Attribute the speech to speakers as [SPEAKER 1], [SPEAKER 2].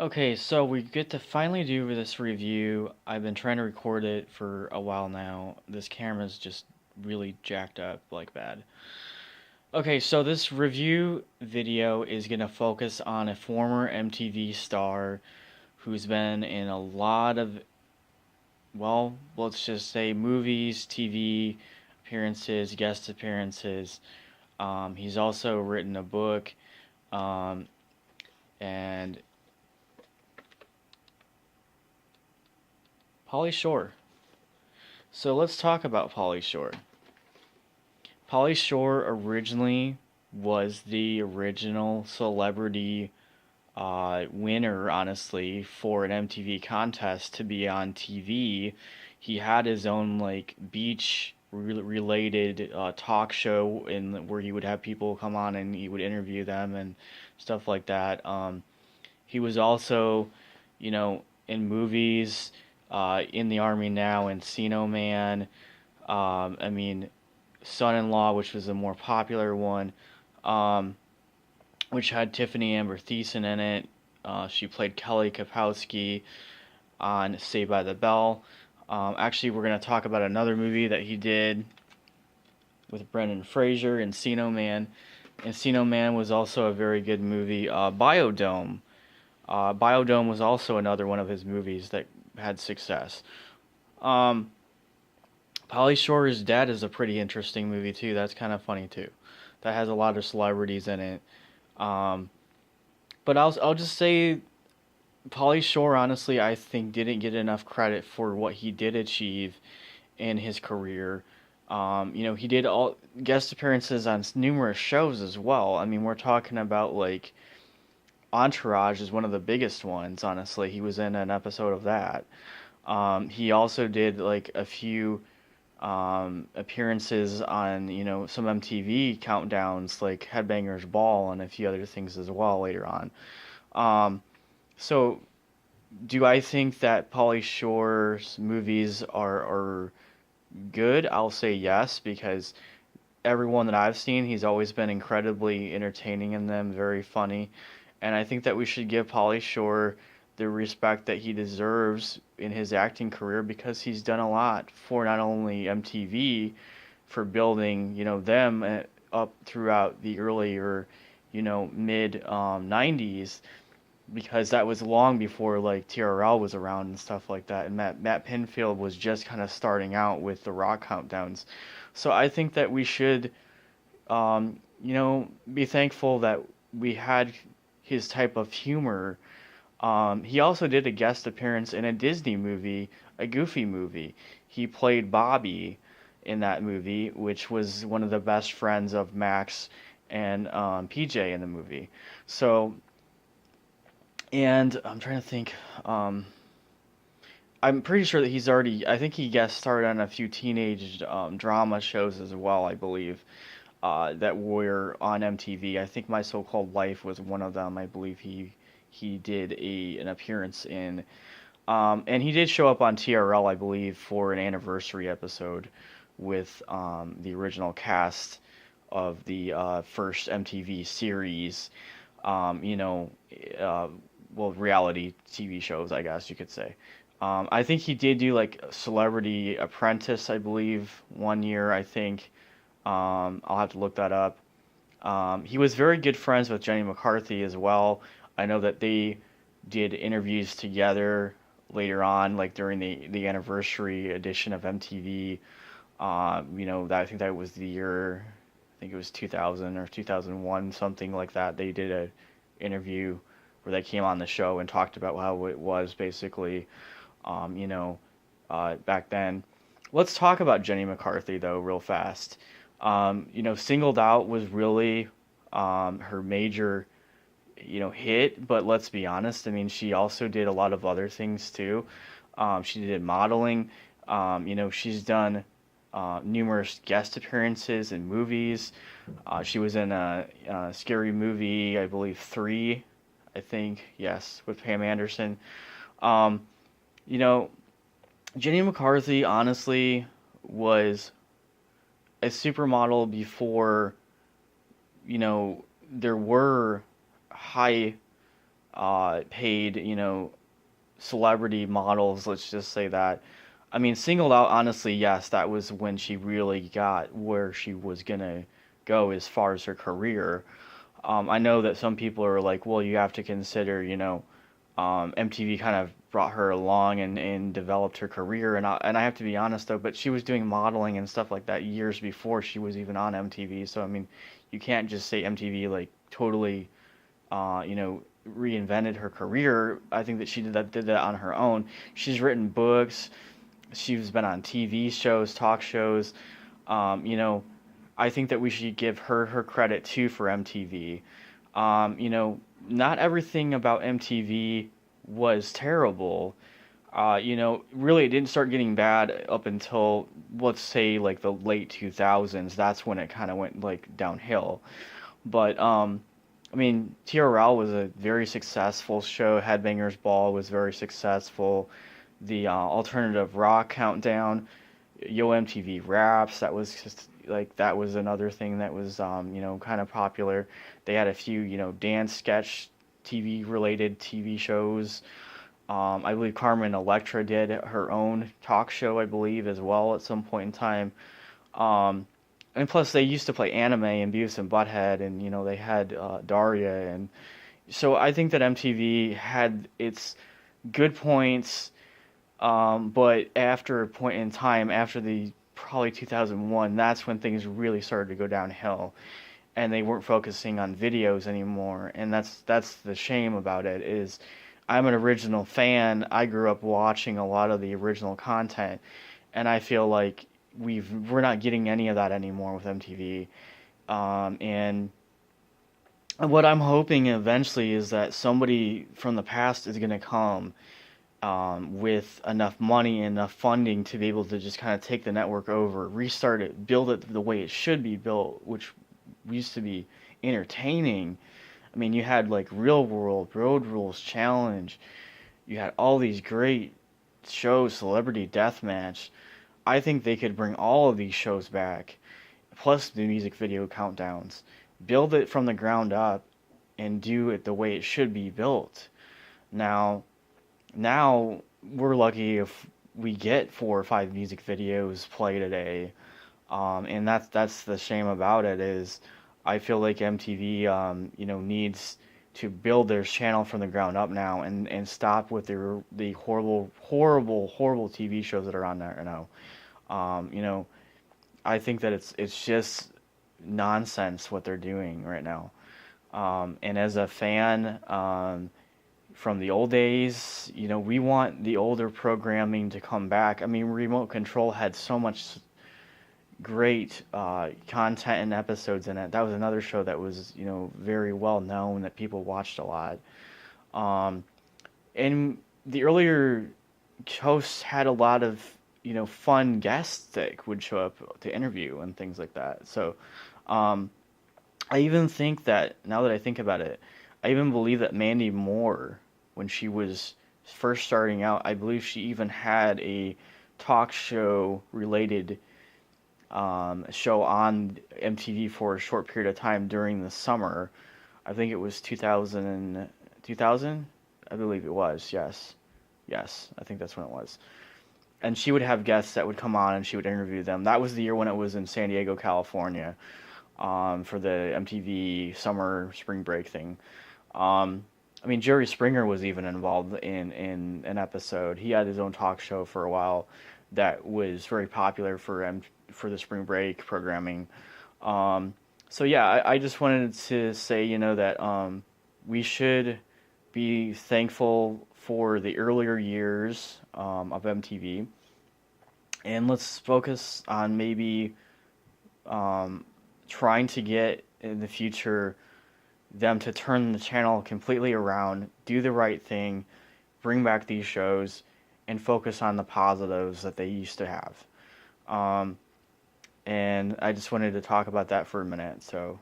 [SPEAKER 1] Okay, so we get to finally do this review. I've been trying to record it for a while now. This camera's just really jacked up, like bad. Okay, so this review video is going to focus on a former MTV star who's been in a lot of, well, let's just say movies, TV appearances, guest appearances. He's also written a book, um, and Pauly Shore. So let's talk about Pauly Shore. Pauly Shore originally was the original celebrity winner, honestly, for an MTV contest to be on TV. He had his own like beach related talk show in where he would have people come on and he would interview them and stuff like that. He was also, in movies, in the Army Now, Encino Man. I mean, Son-in-Law, which was a more popular one, um, which had Tiffany Amber Thiessen in it. She played Kelly Kapowski on Saved by the Bell. Actually, we're going to talk about another movie that he did with Brendan Fraser, Encino Man. Encino Man was also a very good movie. Biodome. Biodome was also another one of his movies that had success. Um, Pauly Shore's Dead is a pretty interesting movie too. That's kind of funny too. That has a lot of celebrities in it. Um, but I'll just say Pauly Shore honestly I think didn't get enough credit for what he did achieve in his career. He did all guest appearances on numerous shows as well. I mean, we're talking about like Entourage is one of the biggest ones. Honestly, he was in an episode of that. He also did like a few appearances on some MTV countdowns like Headbangers Ball and a few other things as well later on. Um, so do I think that Pauly Shore's movies are good? I'll say yes because everyone that I've seen, he's always been incredibly entertaining in them, very funny, and I think that we should give Pauly Shore the respect that he deserves in his acting career because he's done a lot for not only MTV for building, them up throughout the earlier, mid 90s because that was long before like TRL was around and stuff like that and Matt Pinfield was just kind of starting out with the rock countdowns. So I think that we should be thankful that we had his type of humor. He also did a guest appearance in a Disney movie, a Goofy movie. He played Bobby in that movie, which was one of the best friends of Max and PJ in the movie. So, and I'm trying to think. I'm pretty sure that he's already. I think he guest starred on a few teenage drama shows as well. I believe that were on MTV. I think My So-Called Life was one of them. I believe he did an appearance in, and he did show up on TRL, I believe, for an anniversary episode with the original cast of the first MTV series. Um, you know, uh, reality TV shows, I guess you could say. I think he did do like Celebrity Apprentice, I believe, one year. I think I'll have to look that up. He was very good friends with Jenny McCarthy as well. I know that they did interviews together later on, like during the anniversary edition of MTV. I think that was the year, I think it was 2000 or 2001, something like that. They did a interview where they came on the show and talked about how it was basically, um, you know, back then. Let's talk about Jenny McCarthy though, real fast. Singled Out was really her major, hit. But let's be honest. I mean, she also did a lot of other things too. She did modeling. She's done numerous guest appearances in movies. She was in a scary movie, I believe three. I think yes, with Pam Anderson. Um, you know, Jenny McCarthy honestly was a supermodel before there were high paid, celebrity models, let's just say that. I mean, singled out, honestly, yes, that was when she really got where she was gonna go as far as her career. I know that some people are like, well, you have to consider, MTV kind of brought her along and developed her career, and I have to be honest though, but she was doing modeling and stuff like that years before she was even on MTV. So I mean, you can't just say MTV like totally, reinvented her career. I think that she did that on her own. She's written books. She's been on TV shows, talk shows. Um, you know, I think that we should give her credit too for MTV. Not everything about MTV was terrible. Really, it didn't start getting bad up until, let's say, like the late 2000s. That's when it kind of went like downhill. But I mean, TRL was a very successful show. Headbangers Ball was very successful. The alternative rock countdown, Yo MTV Raps, that was just like that was another thing that was kind of popular. They had a few dance sketch TV related TV shows. I believe Carmen Electra did her own talk show, I believe, as well at some point in time. Um, and plus, they used to play anime and Beavis and Butthead, and they had Daria, and so I think that MTV had its good points, but after a point in time, after the probably 2001, that's when things really started to go downhill, and they weren't focusing on videos anymore, and that's the shame about it is. I'm an original fan. I grew up watching a lot of the original content, and I feel like we're not getting any of that anymore with MTV. And what I'm hoping eventually is that somebody from the past is going to come with enough money and enough funding to be able to just kind of take the network over, restart it, build it the way it should be built, which used to be entertaining. I mean, you had like Real World, Road Rules Challenge. You had all these great shows, Celebrity Deathmatch. I think they could bring all of these shows back, plus the music video countdowns. Build it from the ground up and do it the way it should be built. Now, now we're lucky if we get 4 or 5 music videos played a day, and that's the shame about it is I feel like MTV needs to build their channel from the ground up now and stop with the horrible TV shows that are on there now. Um, you know, I think that it's just nonsense what they're doing right now. And as a fan, from the old days, we want the older programming to come back. I mean, Remote Control had so much great content and episodes in it. That was another show that was, very well known that people watched a lot. Um, and the earlier hosts had a lot of, fun guests that would show up to interview and things like that. So, um, I even think that now that I think about it, I even believe that Mandy Moore, when she was first starting out, I believe she even had a talk show related show on MTV for a short period of time during the summer. I think it was 2000, 2000? I believe it was, yes. Yes, I think that's when it was. And she would have guests that would come on and she would interview them. That was the year when it was in San Diego, California, for the MTV summer spring break thing. I mean, Jerry Springer was even involved in an episode. He had his own talk show for a while that was very popular for the spring break programming. So yeah, I just wanted to say, that we should be thankful for the earlier years of MTV, and let's focus on maybe trying to get in the future them to turn the channel completely around, do the right thing, bring back these shows, and focus on the positives that they used to have. And I just wanted to talk about that for a minute. So